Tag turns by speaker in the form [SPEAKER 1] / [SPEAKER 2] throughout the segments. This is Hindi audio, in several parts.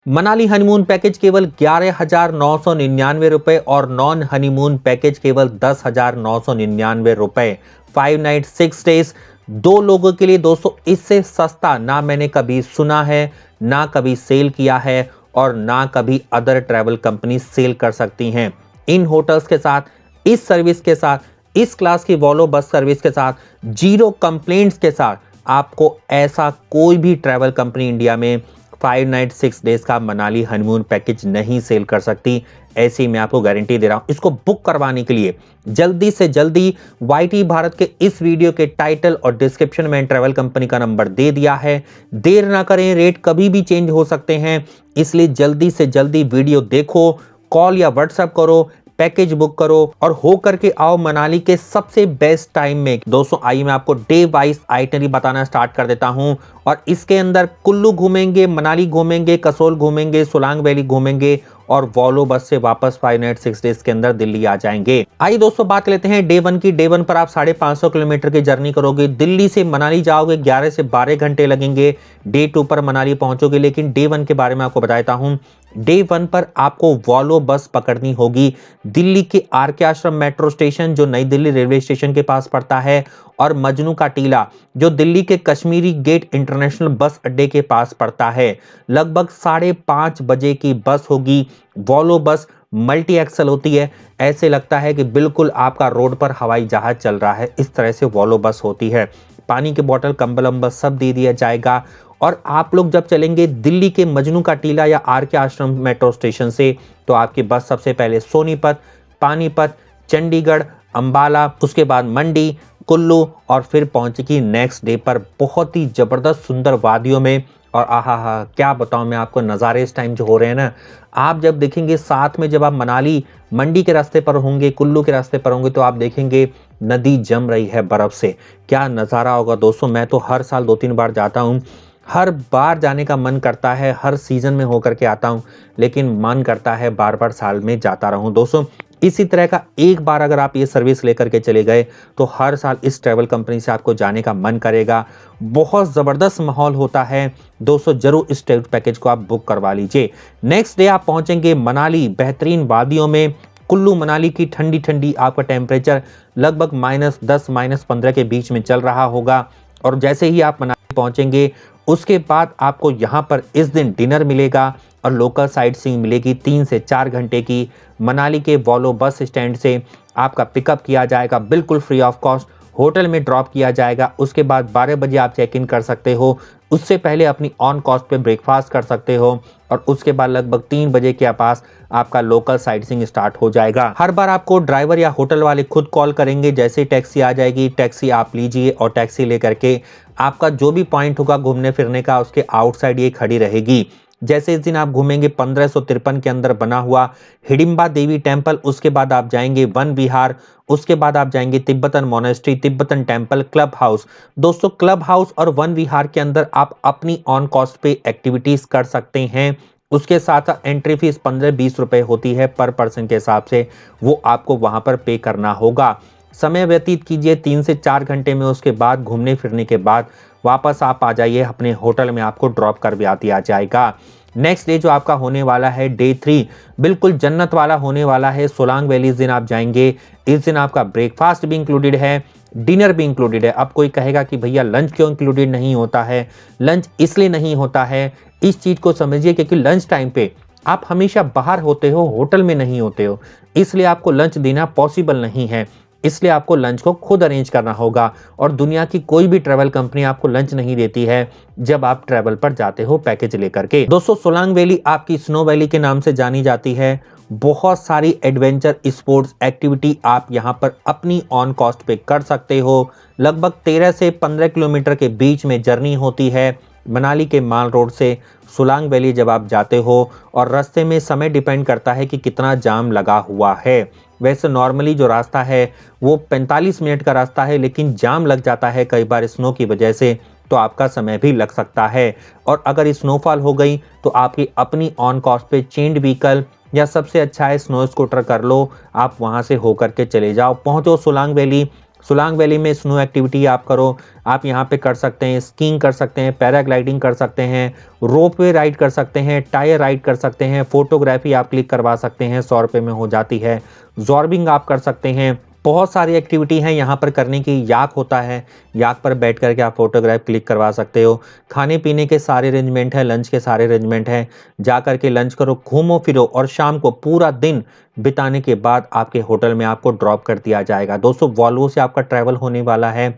[SPEAKER 1] मनाली हनीमून पैकेज केवल 11,999 रुपए और नॉन हनीमून पैकेज केवल 10,999 रुपए। 5 नाइट 6 डेज, 2 लोगों के लिए दोस्तों इससे सस्ता ना मैंने कभी सुना है, ना कभी सेल किया है और ना कभी अदर ट्रैवल कंपनी सेल कर सकती हैं। इन होटल्स के साथ, इस सर्विस के साथ, इस क्लास की वॉल्वो बस सर्विस के साथ, जीरो कंप्लेंट्स के साथ आपको ऐसा कोई भी ट्रैवल कंपनी इंडिया में 5 नाइट 6 डेज का मनाली हनीमून पैकेज नहीं सेल कर सकती। ऐसी मैं आपको गारंटी दे रहा हूं। इसको बुक करवाने के लिए जल्दी से जल्दी वाईटी भारत के इस वीडियो के टाइटल और डिस्क्रिप्शन में ट्रैवल कंपनी का नंबर दे दिया है। देर ना करें, रेट कभी भी चेंज हो सकते हैं, इसलिए जल्दी से जल्दी वीडियो देखो, कॉल या व्हाट्सएप करो, पैकेज बुक करो और हो करके आओ मनाली के सबसे बेस्ट टाइम में। दोस्तों आइए मैं आपको डे वाइज आइटनरी बताना स्टार्ट कर देता हूं और इसके अंदर कुल्लू घूमेंगे, मनाली घूमेंगे, कसोल घूमेंगे, सोलांग वैली घूमेंगे और वॉल्वो बस से वापस 5 नाइट 6 डेज के अंदर दिल्ली आ जाएंगे। आइए दोस्तों बात लेते हैं डे 1 की। डे 1 पर आप 550 किलोमीटर की जर्नी करोगे, दिल्ली से मनाली जाओगे, 11 से 12 घंटे लगेंगे। डे 2 पर मनाली पहुंचोगे, लेकिन डे 1 के बारे में आपको बताता हूं। डे 1 पर आपको वॉल्वो बस पकड़नी होगी दिल्ली के आर के आश्रम मेट्रो स्टेशन, जो नई दिल्ली रेलवे स्टेशन के पास पड़ता है, और मजनू का टीला, जो दिल्ली के कश्मीरी गेट इंटरनेशनल बस अड्डे के पास पड़ता है। लगभग 5:30 बजे की बस होगी। वॉल्वो बस मल्टी एक्सल होती है, ऐसे लगता है कि बिल्कुल आपका रोड पर हवाई जहाज चल रहा है, इस तरह से वॉल्वो बस होती है। पानी की बोतल, कंबल अम्बल सब दे दिया जाएगा। और आप लोग जब चलेंगे दिल्ली के मजनू का टीला या आर के आश्रम मेट्रो स्टेशन से, तो आपकी बस सबसे पहले सोनीपत, पानीपत, चंडीगढ़, अंबाला, उसके बाद मंडी, कुल्लू और फिर पहुंचेगी नेक्स्ट डे पर बहुत ही जबरदस्त सुंदर वादियों में। और आहा हा, क्या बताऊं मैं आपको, नज़ारे इस टाइम जो हो रहे हैं ना, आप जब देखेंगे साथ में, जब आप मनाली मंडी के रास्ते पर होंगे, कुल्लू के रास्ते पर होंगे, तो आप देखेंगे नदी जम रही है बर्फ से। क्या नज़ारा होगा दोस्तों। मैं तो हर साल 2-3 बार जाता हूँ, हर बार जाने का मन करता है, हर सीजन में होकर के आता हूं, लेकिन मन करता है बार बार साल में जाता रहूं। दोस्तों इसी तरह का एक बार अगर आप ये सर्विस लेकर के चले गए, तो हर साल इस ट्रैवल कंपनी से आपको जाने का मन करेगा। बहुत ज़बरदस्त माहौल होता है दोस्तों, जरूर इस ट्रैवल पैकेज को आप बुक करवा लीजिए। नेक्स्ट डे आप पहुंचेंगे मनाली, बेहतरीन वादियों में। कुल्लू मनाली की ठंडी ठंडी आपका टेम्परेचर लगभग -10 -15 के बीच में चल रहा होगा। और जैसे ही आप मनाली पहुंचेंगे, उसके बाद आपको यहाँ पर इस दिन डिनर मिलेगा और लोकल साइट सीइंग मिलेगी 3 से 4 घंटे की। मनाली के वॉल्वो बस स्टैंड से आपका पिकअप किया जाएगा बिल्कुल फ्री ऑफ कॉस्ट, होटल में ड्रॉप किया जाएगा। उसके बाद 12 बजे आप चेक इन कर सकते हो, उससे पहले अपनी ऑन कॉस्ट पे ब्रेकफास्ट कर सकते हो और उसके बाद लगभग 3 बजे के पास आपका लोकल साइट सीइंग स्टार्ट हो जाएगा। हर बार आपको ड्राइवर या होटल वाले खुद कॉल करेंगे, जैसे टैक्सी आ जाएगी, टैक्सी आप लीजिए और टैक्सी लेकर के आपका जो भी पॉइंट होगा घूमने फिरने का, उसके आउटसाइड ये खड़ी रहेगी। जैसे इस दिन आप घूमेंगे 1553 के अंदर बना हुआ हिडिंबा देवी टेम्पल, उसके बाद आप जाएंगे वन विहार, उसके बाद आप जाएंगे Tibetan monastery, Tibetan temple, club house. दोस्तों क्लब हाउस और वन विहार के अंदर आप अपनी ऑन कॉस्ट पे एक्टिविटीज कर सकते हैं। उसके साथ एंट्री फीस 15-20 रुपए होती है पर पर्सन के हिसाब से, वो आपको वहां पर पे करना होगा। समय व्यतीत कीजिए 3 से 4 घंटे में, उसके बाद घूमने फिरने के बाद वापस आप आ जाइए अपने होटल में, आपको ड्रॉप कर भी दिया जाएगा। नेक्स्ट डे जो आपका होने वाला है डे 3, बिल्कुल जन्नत वाला होने वाला है। सोलांग वैली इस दिन आप जाएंगे, इस दिन आपका ब्रेकफास्ट भी इंक्लूडेड है, डिनर भी इंक्लूडेड है। अब कोई कहेगा कि भैया लंच क्यों इंक्लूडेड नहीं होता है? लंच इसलिए नहीं होता है, इस चीज को समझिए, क्योंकि लंच टाइम पे आप हमेशा बाहर होते हो, होटल में नहीं होते हो, इसलिए आपको लंच देना पॉसिबल नहीं है। इसलिए आपको लंच को खुद अरेंज करना होगा और दुनिया की कोई भी ट्रैवल कंपनी आपको लंच नहीं देती है जब आप ट्रैवल पर जाते हो पैकेज लेकर के। दोस्तों सोलांग वैली आपकी स्नो वैली के नाम से जानी जाती है। बहुत सारी एडवेंचर स्पोर्ट्स एक्टिविटी आप यहां पर अपनी ऑन कॉस्ट पे कर सकते हो। लगभग 13 से 15 किलोमीटर के बीच में जर्नी होती है मनाली के माल रोड से सोलांग वैली जब आप जाते हो, और रास्ते में समय डिपेंड करता है कि कितना जाम लगा हुआ है। वैसे नॉर्मली जो रास्ता है वो 45 मिनट का रास्ता है, लेकिन जाम लग जाता है कई बार स्नो की वजह से, तो आपका समय भी लग सकता है। और अगर स्नोफॉल हो गई तो आपकी अपनी ऑन कॉस्ट पे चेंड व्हीकल या सबसे अच्छा है स्नो स्कूटर कर लो, आप वहां से होकर के चले जाओ, पहुंचो सोलांग वैली। सोलांग वैली में स्नो एक्टिविटी आप करो, आप यहाँ पे कर सकते हैं, स्कीइंग कर सकते हैं, पैराग्लाइडिंग कर सकते हैं, रोपवे राइड कर सकते हैं, टायर राइड कर सकते हैं, फोटोग्राफी आप क्लिक करवा सकते हैं, 100 रुपये में हो जाती है, जॉर्बिंग आप कर सकते हैं। बहुत सारी एक्टिविटी हैं यहाँ पर करने की। याक होता है, याक पर बैठ करके आप फोटोग्राफ क्लिक करवा सकते हो। खाने पीने के सारे अरेंजमेंट है, लंच के सारे अरेंजमेंट है। जा करके लंच करो, घूमो फिरो और शाम को पूरा दिन बिताने के बाद आपके होटल में आपको ड्रॉप कर दिया जाएगा। दोस्तों वॉल्वो से आपका ट्रैवल होने वाला है,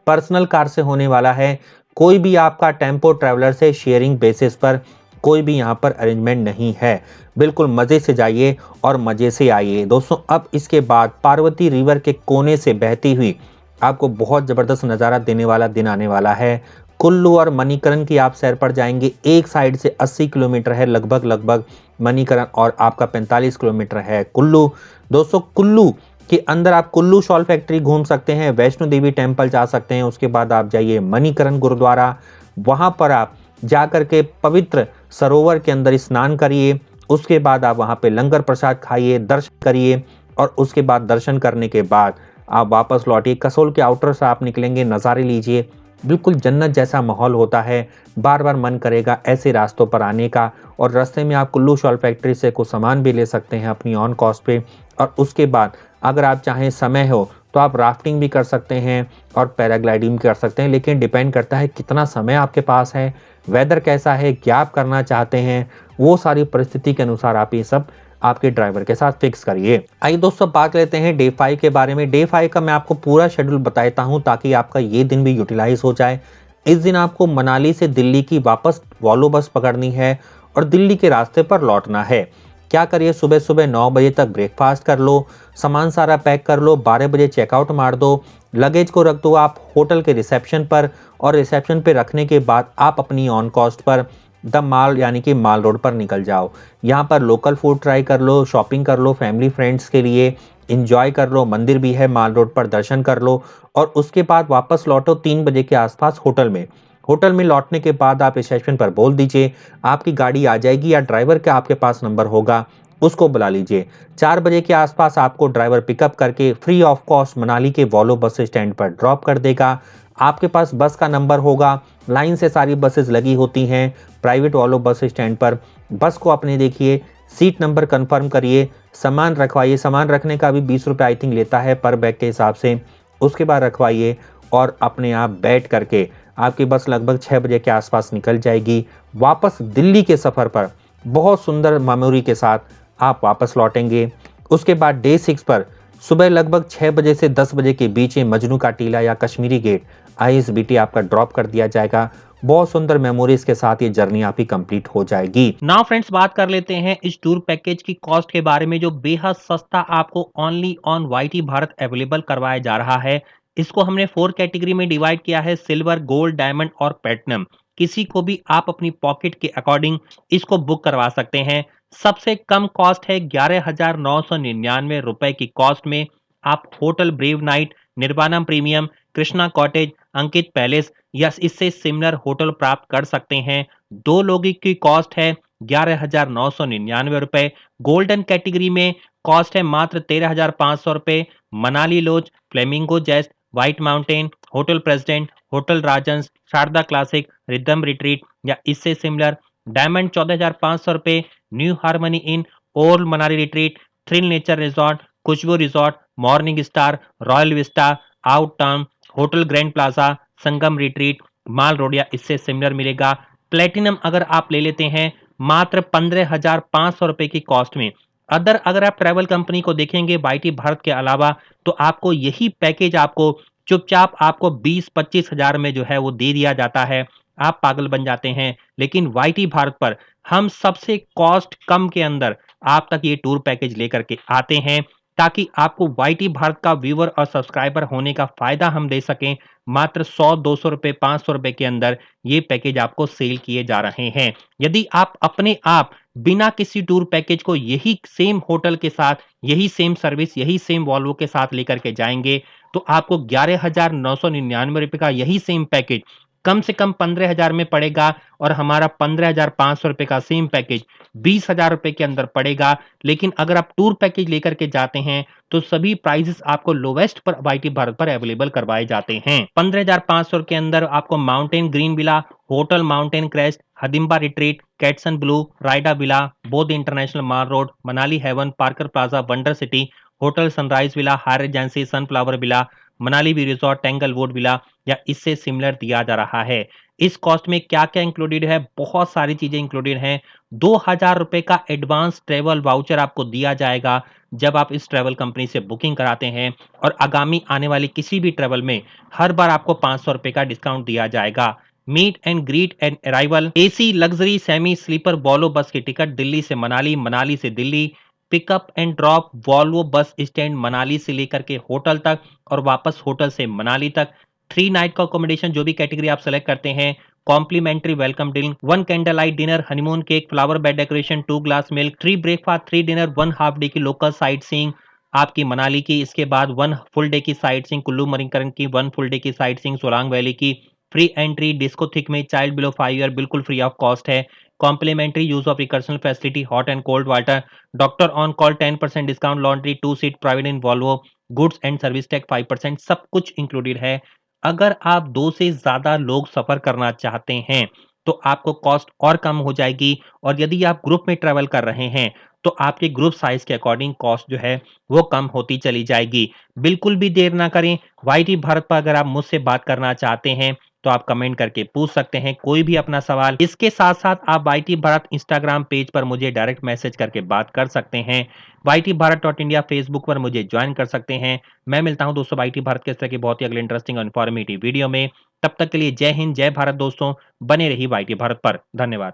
[SPEAKER 1] पर्सनल कार से होने वाला है, कोई भी आपका टेम्पो ट्रैवलर से शेयरिंग बेसिस पर कोई भी यहाँ पर अरेंजमेंट नहीं है। बिल्कुल मज़े से जाइए और मज़े से आइए। दोस्तों अब इसके बाद पार्वती रिवर के कोने से बहती हुई आपको बहुत ज़बरदस्त नज़ारा देने वाला दिन आने वाला है। कुल्लू और मणिकरण की आप सैर पर जाएंगे। एक साइड से 80 किलोमीटर है लगभग लगभग मणिकरण, और आपका 45 किलोमीटर है कुल्लू। दोस्तों कुल्लू के अंदर आप कुल्लू शॉल फैक्ट्री घूम सकते हैं, वैष्णो देवी टेम्पल जा सकते हैं, उसके बाद आप जाइए मणिकरण गुरुद्वारा, वहां पर आप जाकर के पवित्र सरोवर के अंदर स्नान करिए। उसके बाद आप वहां पे लंगर प्रसाद खाइए, दर्शन करिए, और उसके बाद दर्शन करने के बाद आप वापस लौटिए। कसोल के आउटर से आप निकलेंगे, नज़ारे लीजिए, बिल्कुल जन्नत जैसा माहौल होता है। बार बार मन करेगा ऐसे रास्तों पर आने का। और रास्ते में आप कुल्लू शॉल फैक्ट्री से कुछ सामान भी ले सकते हैं अपनी ऑन कॉस्ट पे। और उसके बाद अगर आप चाहें समय हो तो आप राफ्टिंग भी कर सकते हैं और पैराग्लाइडिंग भी कर सकते हैं, लेकिन डिपेंड करता है कितना समय आपके पास है, वेदर कैसा है, क्या आप करना चाहते हैं, वो सारी परिस्थिति के अनुसार आप ये सब आपके ड्राइवर के साथ फिक्स करिए। आइए दोस्तों बात लेते हैं डे 5 के बारे में। डे 5 का मैं आपको पूरा शेड्यूल बताता हूं ताकि आपका ये दिन भी यूटिलाइज हो जाए। इस दिन आपको मनाली से दिल्ली की वापस वॉल्वो बस पकड़नी है और दिल्ली के रास्ते पर लौटना है। क्या करिए, सुबह सुबह 9 बजे तक ब्रेकफास्ट कर लो, सामान सारा पैक कर लो, 12 बजे चेकआउट मार दो, लगेज को रख दो आप होटल के रिसेप्शन पर, और रिसेप्शन पे रखने के बाद आप अपनी ऑन कॉस्ट पर द माल यानी कि माल रोड पर निकल जाओ। यहाँ पर लोकल फूड ट्राई कर लो, शॉपिंग कर लो फैमिली फ्रेंड्स के लिए, इंजॉय कर लो, मंदिर भी है माल रोड पर, दर्शन कर लो, और उसके बाद वापस लौटो 3 बजे के आसपास होटल में। होटल में लौटने के बाद आप रिसेप्शन पर बोल दीजिए, आपकी गाड़ी आ जाएगी, या ड्राइवर का आपके पास नंबर होगा उसको बुला लीजिए। 4 बजे के आसपास आपको ड्राइवर पिकअप करके फ्री ऑफ कॉस्ट मनाली के वॉल्वो बस स्टैंड पर ड्रॉप कर देगा। आपके पास बस का नंबर होगा, लाइन से सारी बसेस लगी होती हैं प्राइवेट वॉल्वो बस स्टैंड पर। बस को अपने देखिए, सीट नंबर कंफर्म करिए, सामान रखवाइए। सामान रखने का भी 20 रुपये आई थिंक लेता है पर बैग के हिसाब से। उसके बाद रखवाइए और अपने आप बैठ करके आपकी बस लगभग 6 बजे के आसपास निकल जाएगी। वापस दिल्ली के सफ़र पर बहुत सुंदर मेमोरी के साथ आप वापस लौटेंगे। उसके बाद डे 6 पर सुबह लगभग 6 बजे से 10 बजे के बीच में मजनू का टीला या कश्मीरी गेट आईएसबीटी आपका ड्रॉप कर दिया जाएगा। बहुत सुंदर मेमोरीज के साथ ये जर्नी आपकी कंप्लीट हो जाएगी। नाउ फ्रेंड्स बात कर लेते हैं इस टूर पैकेज की कॉस्ट के बारे में, जो बेहद सस्ता आपको only on YT Bharat available करवाया जा रहा है। इसको हमने 4 कैटेगरी में डिवाइड किया है, सिल्वर, गोल्ड, डायमंड और प्लेटिनम। किसी को भी आप अपनी पॉकेट के अकॉर्डिंग इसको बुक करवा सकते हैं। सबसे कम कॉस्ट है 11,999 रुपए की कॉस्ट में आप hotel brave night, Nirvana premium, Krishna cottage, Ankit palace या इससे सिमिलर होटल प्राप्त कर सकते हैं। 2 लोगों की कॉस्ट है 11,999 रुपए। गोल्डन कैटेगरी में कॉस्ट है मात्र 13,500 रुपए। Manali lodge, flamingo zest, white mountain, hotel president, hotel Rajans, Sharda classic, rhythm retreat या इससे सिमिलर। डायमंड 14,500 रुपए। New harmony inn, old Manali retreat, thrill nature resort, Khushboo resort, morning star, royal vista, out town, hotel grand plaza, Sangam retreat, mall road या इससे सिमिलर मिलेगा। प्लेटिनम अगर आप ले लेते हैं मात्र 15,500 रुपए की कॉस्ट में। अगर आप ट्रैवल कंपनी को देखेंगे वाईटी भारत के अलावा, तो आपको यही पैकेज आपको चुपचाप आपको 20-25 हजार में जो है वो दे दिया जाता है। आप पागल बन जाते हैं। लेकिन वाईटी भारत पर हम सबसे कॉस्ट कम के अंदर आप तक ये टूर पैकेज लेकर के आते हैं, ताकि आपको वाईटी भारत का व्यूअर और सब्सक्राइबर होने का फायदा हम दे सकें। मात्र 100-200 रुपए, 500 रुपए के अंदर ये पैकेज आपको सेल किए जा रहे हैं। यदि आप अपने आप बिना किसी टूर पैकेज को यही सेम होटल के साथ, यही सेम सर्विस, यही सेम वॉल्वो के साथ लेकर के जाएंगे, तो आपको 11,999 रुपए का यही सेम पैकेज
[SPEAKER 2] कम से कम 15,000 में पड़ेगा और हमारा 15,500 रुपए का सेम पैकेज 20,000 रुपए के अंदर पड़ेगा। लेकिन अगर आप टूर पैकेज लेकर के जाते हैं, तो सभी प्राइसेस आपको लोवेस्ट पर वाईटी भारत पर अवेलेबल करवाए जाते हैं। 15,500 के अंदर आपको mountain green villa, hotel mountain crest, Hadimba retreat, Katson blue, रायडा villa, Bodh international mall road, Manali haven, parker plaza, wonder city, hotel sunrise villa, hire agency, sunflower villa, Manali view resort, tanglewood villa या इससे सिमिलर दिया जा रहा है। इस कॉस्ट में क्या-क्या इंक्लूडेड है? बहुत सारी चीजें इंक्लूडेड हैं। 2,000 रुपए का एडवांस ट्रैवल वाउचर आपको दिया जाएगा जब आप इस ट्रैवल कंपनी से बुकिंग कराते हैं और आगामी आने वाली किसी भी ट्रैवल में हर बार आपको 500 रुपए का डिस्काउंट दिया जाएगा। Meet and greet and arrival, AC luxury semi sleeper Volvo bus की टिकट दिल्ली से मनाली, मनाली से Delhi, pickup and drop Volvo bus stand Manali से लेकर के होटल तक और वापस होटल से मनाली तक। 3 नाइट का अकोमोडेशन जो भी कैटेगरी आप सेलेक्ट करते हैं, complimentary welcome drink, 1 candle light dinner, honeymoon cake, flower bed decoration, 2 glass milk, 3 breakfast, 3 dinner, 1 half day की लोकल साइट सीइंग आपकी मनाली की, इसके बाद 1 फुल डे की साइट सीइंग कुल्लू मणिकरण की, 1 फुल डे की साइट सीइंग सोलांग वैली की, फ्री एंट्री डिस्को थिक में चाइल्ड बिलो 5 ईयर बिल्कुल फ्री ऑफ कॉस्ट है। Complimentary use of रिकर्शनल facility hot and cold water, doctor on call 10% discount, laundry 2 seat private in Volvo, goods and service tax 5%, सब कुछ इंक्लूडेड है। अगर आप 2 से ज़्यादा लोग सफ़र करना चाहते हैं, तो आपको कॉस्ट और कम हो जाएगी और यदि आप ग्रुप में ट्रैवल कर रहे हैं, तो आपके ग्रुप साइज़ के अकॉर्डिंग कॉस्ट जो है, वो कम होती चली जाएगी। बिल्कुल भी देर ना करें, वाईटी भारत पर अगर आप मुझसे बात करना चाहते हैं, तो आप कमेंट करके पूछ सकते हैं कोई भी अपना सवाल। इसके साथ-साथ आप वाईटी भारत इंस्टाग्राम पेज पर मुझे डायरेक्ट मैसेज करके बात कर सकते हैं। YT Bharat dot India Facebook पर मुझे जॉइन कर सकते हैं। मैं मिलता हूं दोस्तों वाईटी भारत के इस तरह की बहुत ही अगले इंटरेस्टिंग और इन्फॉर्मेटिव वीडियो में। तब तक के लिए जय हिंद, जय भारत दोस्तों। बने रहिए वाईटी भारत पर। धन्यवाद।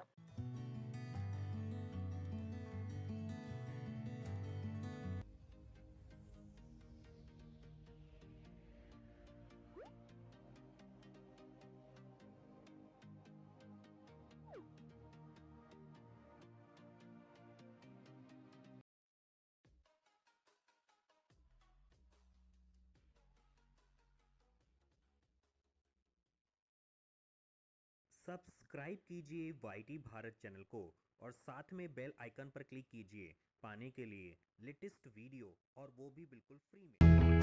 [SPEAKER 1] सब्सक्राइब कीजिए वाईटी भारत चैनल को और साथ में बेल आइकन पर क्लिक कीजिए पाने के लिए लेटेस्ट वीडियो और वो भी बिल्कुल फ्री में।